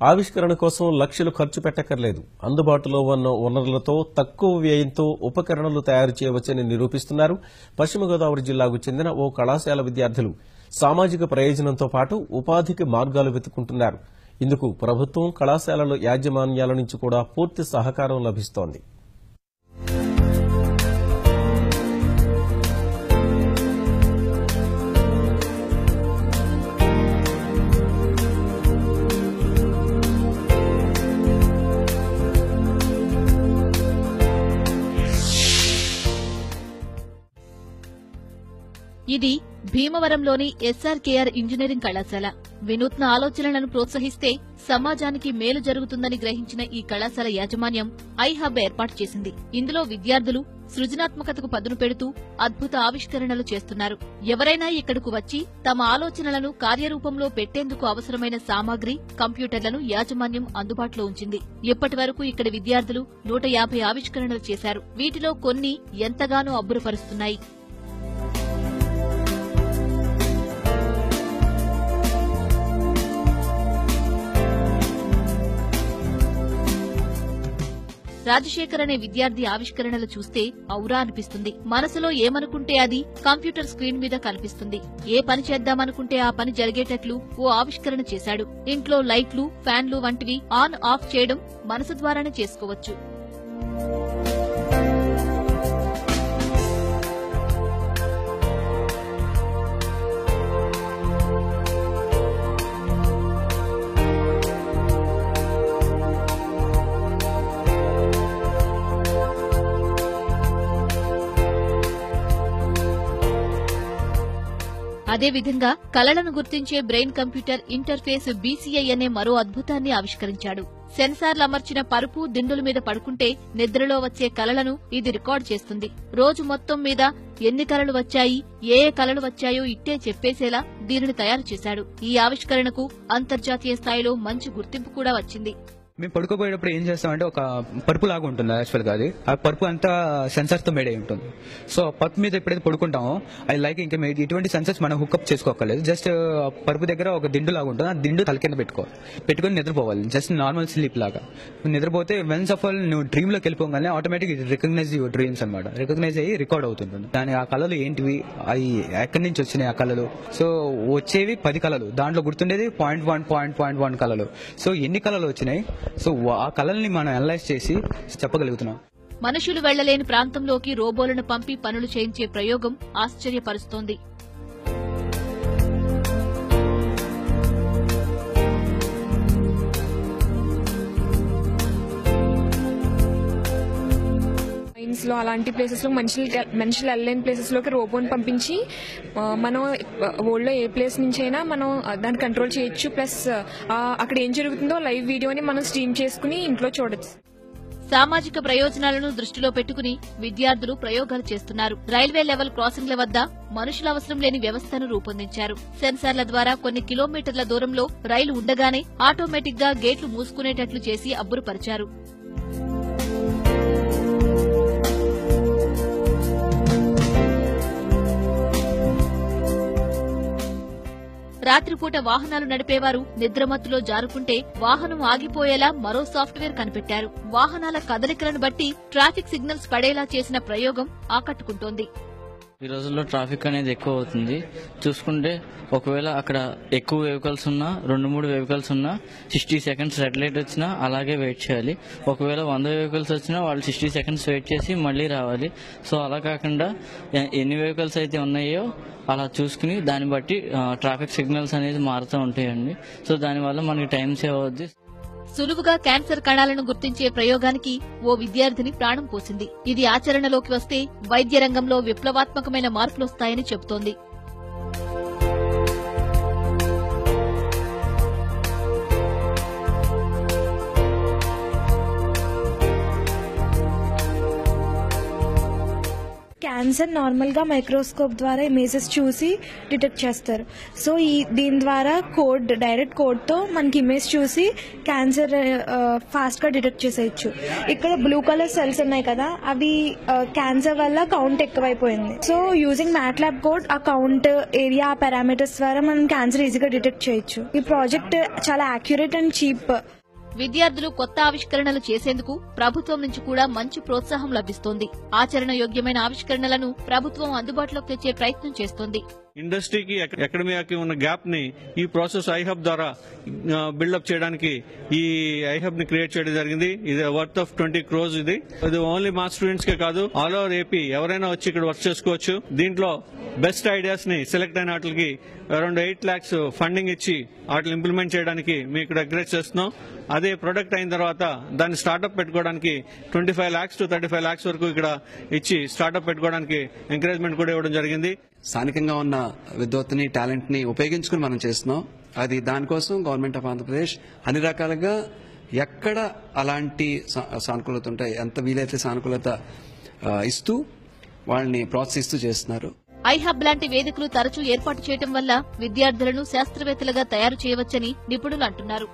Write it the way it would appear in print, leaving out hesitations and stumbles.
ఆవిష్కరణ కోసం లక్షలు ఖర్చు పెట్టక్కర్లేదు. అందుబాటులో ఉన్న వనరులతో తక్కువ వ్యయంతో ఉపకరణలు తయారు చేయవచ్చని నిరూపిస్తున్నారు పశ్చిమ గోదావరి జిల్లాకు చెందిన ఓ కళాశాల విద్యార్థులు. సామాజిక ప్రయోజనంతో పాటు ఉపాధికి మార్గాలు వెతుక్కుంటున్నారు. ఇందుకు ప్రభుత్వం, కళాశాలల యాజమాన్యాల నుంచి కూడా పూర్తి సహకారం లభిస్తోంది. ఇది భీమవరంలోని ఎస్ఆర్కేఆర్ ఇంజనీరింగ్ కళాశాల. వినూత్న ఆలోచనలను ప్రోత్సహిస్తే సమాజానికి మేలు జరుగుతుందని గ్రహించిన ఈ కళాశాల యాజమాన్యం ఐహబ్ ఏర్పాటు చేసింది. ఇందులో విద్యార్థులు సృజనాత్మకతకు పదును పెడుతూ అద్భుత ఆవిష్కరణలు చేస్తున్నారు. ఎవరైనా ఇక్కడకు వచ్చి తమ ఆలోచనలను కార్యరూపంలో పెట్టేందుకు అవసరమైన సామాగ్రి, కంప్యూటర్లను యాజమాన్యం అందుబాటులో ఉంచింది. ఇప్పటి వరకు ఇక్కడి విద్యార్థులు 150 ఆవిష్కరణలు చేశారు. వీటిలో కొన్ని ఎంతగానో అబ్బురపరుస్తున్నాయి. రాజశేఖర్ అనే విద్యార్థి ఆవిష్కరణలు చూస్తే ఔరా అనిపిస్తుంది. మనసులో ఏమనుకుంటే అది కంప్యూటర్ స్క్రీన్ మీద కనిపిస్తుంది. ఏ పని చేద్దామనుకుంటే ఆ పని జరిగేటట్లు ఓ ఆవిష్కరణ చేశాడు. ఇంట్లో లైట్లు, ఫ్యాన్లు వంటివి ఆన్ ఆఫ్ చేయడం మనసు ద్వారానే చేసుకోవచ్చు. అదేవిధంగా కళలను గుర్తించే బ్రెయిన్ కంప్యూటర్ ఇంటర్ఫేస్ బీసీఐ అనే మరో అద్భుతాన్ని ఆవిష్కరించాడు. సెన్సార్లు అమర్చిన పరుపు, దిండుల మీద పడుకుంటే నిద్రలో వచ్చే కలలను ఇది రికార్డు చేస్తుంది. రోజు మొత్తం మీద ఎన్ని కలలు వచ్చాయి, ఏ కలలు వచ్చాయో ఇట్టే చెప్పేసేలా దీనిని తయారు చేశాడు. ఈ ఆవిష్కరణకు అంతర్జాతీయ స్థాయిలో మంచి గుర్తింపు కూడా వచ్చింది. మేము పడుకోబోయేటప్పుడు ఏం చేస్తామంటే ఒక పరుపు లాగా ఉంటుంది యాక్చువల్ గా. అది ఆ పరుపు అంతా సెన్సర్స్ తో మేడ్ అయి ఉంటుంది. సో ఆ పరుపు మీద ఎప్పుడైతే పడుకుంటామో అది లైక్ ఇంకా ఇటువంటి సెన్సర్స్ మనం హుక్అప్ చేసుకోకలేదు. జస్ట్ పరుపు దగ్గర ఒక దిండు లాగా ఉంటుంది. ఆ దిండు తల కింద పెట్టుకుని నిద్రపోవాలి. జస్ట్ నార్మల్ స్లీప్ లాగా నిద్రపోతే వెన్స్ ఆఫ్ ఆల్ నువ్వు డ్రీమ్ లోకి వెళ్ళిపోగానే ఆటోమేటిక్ రికగ్నైజ్ యువర్ డ్రీమ్స్ అనమాట. రికగ్నైజ్ అయ్యి రికార్డ్ అవుతుంది. దాని ఆ కళలు ఏంటివి, అవి ఎక్కడి నుంచి వచ్చినాయి ఆ కళలు. సో వచ్చేవి 10 కళలు, దాంట్లో గుర్తుండేది 0.1 కళలు. సో ఎన్ని కళలు వచ్చినాయి, సో ఆ కళల్ని మనం అనలైజ్ చేసి చెప్పగలుగుతున్నాం. మనుషులు వెళ్లలేని ప్రాంతంలోకి రోబోలను పంపి పనులు చేయించే ప్రయోగం ఆశ్చర్యపరుస్తోంది. లో అలాంటి ప్లేసెస్ లో మనుషులు వెళ్ళలేని ప్లేసెస్ లోకి రోబోని పంపించి మనం వరల్డ్ లో ఏ ప్లేస్ నుంచి అయినా మనం దాన్ని కంట్రోల్ చేయొచ్చు. ప్లస్ అక్కడ ఏం జరుగుతుందో లైవ్ వీడియోని మనం స్ట్రీమ్ చేసుకుని ఇంట్లో చూడొచ్చు. సామాజిక ప్రయోజనాలను దృష్టిలో పెట్టుకుని విద్యార్థులు ప్రయోగాలు చేస్తున్నారు. రైల్వే లెవెల్ క్రాసింగ్ల వద్ద మనుషుల అవసరం లేని వ్యవస్థను రూపొందించారు. సెన్సార్ల ద్వారా కొన్ని కిలోమీటర్ల దూరంలో రైలు ఉండగానే ఆటోమేటిక్ గా గేట్లు మూసుకునేటట్లు చేసి అబ్బురపరిచారు. రాత్రిపూట వాహనాలు నడిపేవారు నిద్రమత్తులో జారుకుంటే వాహనం ఆగిపోయేలా మరో సాఫ్ట్వేర్ కనిపెట్టారు. వాహనాల కదలికలను బట్టి ట్రాఫిక్ సిగ్నల్స్ పడేలా చేసిన ప్రయోగం ఆకట్టుకుంటోంది. ఈ రోజుల్లో ట్రాఫిక్ అనేది ఎక్కువ అవుతుంది. చూసుకుంటే ఒకవేళ అక్కడ ఎక్కువ వెహికల్స్ ఉన్నా, 2-3 వెహికల్స్ ఉన్నా 60 సెకండ్స్ రెడ్ లైట్ వచ్చినా అలాగే వెయిట్ చేయాలి. ఒకవేళ 100 వెహికల్స్ వచ్చినా వాళ్ళు 60 సెకండ్స్ వెయిట్ చేసి మళ్ళీ రావాలి. సో అలా కాకుండా ఎన్ని వెహికల్స్ అయితే ఉన్నాయో అలా చూసుకుని దాన్ని బట్టి ట్రాఫిక్ సిగ్నల్స్ అనేది మారుతూ ఉంటాయండి. సో దానివల్ల మనకి టైం సేవ్ అవుద్ది. సులువుగా క్యాన్సర్ కణాలను గుర్తించే ప్రయోగానికి ఓ విద్యార్థిని ప్రాణం పోసింది. ఇది ఆచరణలోకి వస్తే వైద్య రంగంలో విప్లవాత్మకమైన మార్పులొస్తాయని చెబుతోంది. క్యాన్సర్ నార్మల్గా మైక్రోస్కోప్ ద్వారా ఇమేజెస్ చూసి డిటెక్ట్ చేస్తారు. సో దీని ద్వారా డైరెక్ట్ కోడ్తో మనకి ఇమేజ్ చూసి క్యాన్సర్ ఫాస్ట్గా డిటెక్ట్ చేసేయచ్చు. ఇక్కడ బ్లూ కలర్ సెల్స్ ఉన్నాయి కదా, అవి క్యాన్సర్ వల్ల కౌంట్ ఎక్కువైపోయింది. సో యూజింగ్ మ్యాట్లాబ్ కోడ్ ఆ కౌంట్ ఏరియా పారామీటర్స్ ద్వారా మనం క్యాన్సర్ ఈజీగా డిటెక్ట్ చేయొచ్చు. ఈ ప్రాజెక్ట్ చాలా యాక్యురేట్ అండ్ చీప్. విద్యార్థులు కొత్త ఆవిష్కరణలు చేసేందుకు ప్రభుత్వం నుంచి కూడా మంచి ప్రోత్సాహం లభిస్తోంది. ఆచరణ యోగ్యమైన ఆవిష్కరణలను ప్రభుత్వం అందుబాటులోకి తెచ్చే ప్రయత్నం చేస్తోంది. ఇండస్ట్రీకి అకాడమియాకి ఉన్న గ్యాప్ ని ఈ ప్రాసెస్ ఐహబ్ ద్వారా బిల్డప్ చేయడానికి ఈ ఐహబ్ ని క్రియేట్ చేయడం జరిగింది. ఇది వర్త్ ఆఫ్ 20 crores. ఇది ఓన్లీ మా స్టూడెంట్స్ కే కాదు, ఆల్ ఓవర్ ఏపీ ఎవరైనా వచ్చి ఇక్కడ వర్క్ చేసుకోవచ్చు. దీంట్లో బెస్ట్ ఐడియాస్ ని సెలెక్ట్ అయిన వాటికి అరౌండ్ 8 lakhs ఫండింగ్ ఇచ్చి వాటిని ఇంప్లిమెంట్ చేయడానికి మేము ఇక్కడ ఎంకరేజ్ చేస్తున్నాం. అదే ప్రొడక్ట్ అయిన తర్వాత దాన్ని స్టార్ట్అప్ పెట్టుకోవడానికి 25 lakhs to 35 lakhs వరకు ఇక్కడ ఇచ్చి స్టార్ట్అప్ పెట్టుకోవడానికి ఎంకరేజ్మెంట్ కూడా ఇవ్వడం జరిగింది. స్థానికంగా ఉన్న విద్వత్తుని టాలెంట్ ని ఉపయోగించుకుని మనం చేస్తున్నాం. అది దానికోసం గవర్నమెంట్ ఆఫ్ ఆంధ్రప్రదేశ్ అన్ని రకాలుగా ఎక్కడ అలాంటి సానుకూలత ఉంటాయి, ఎంత వీలైతే సానుకూలత ఇస్తూ వాళ్ళని ప్రోత్సహిస్తూ చేస్తున్నారు. ఐహబ్ లాంటి వేదికలు తరచూ ఏర్పాటు చేయడం వల్ల విద్యార్థులను శాస్త్రవేత్తలుగా తయారు చేయవచ్చని నిపుణులు అంటున్నారు.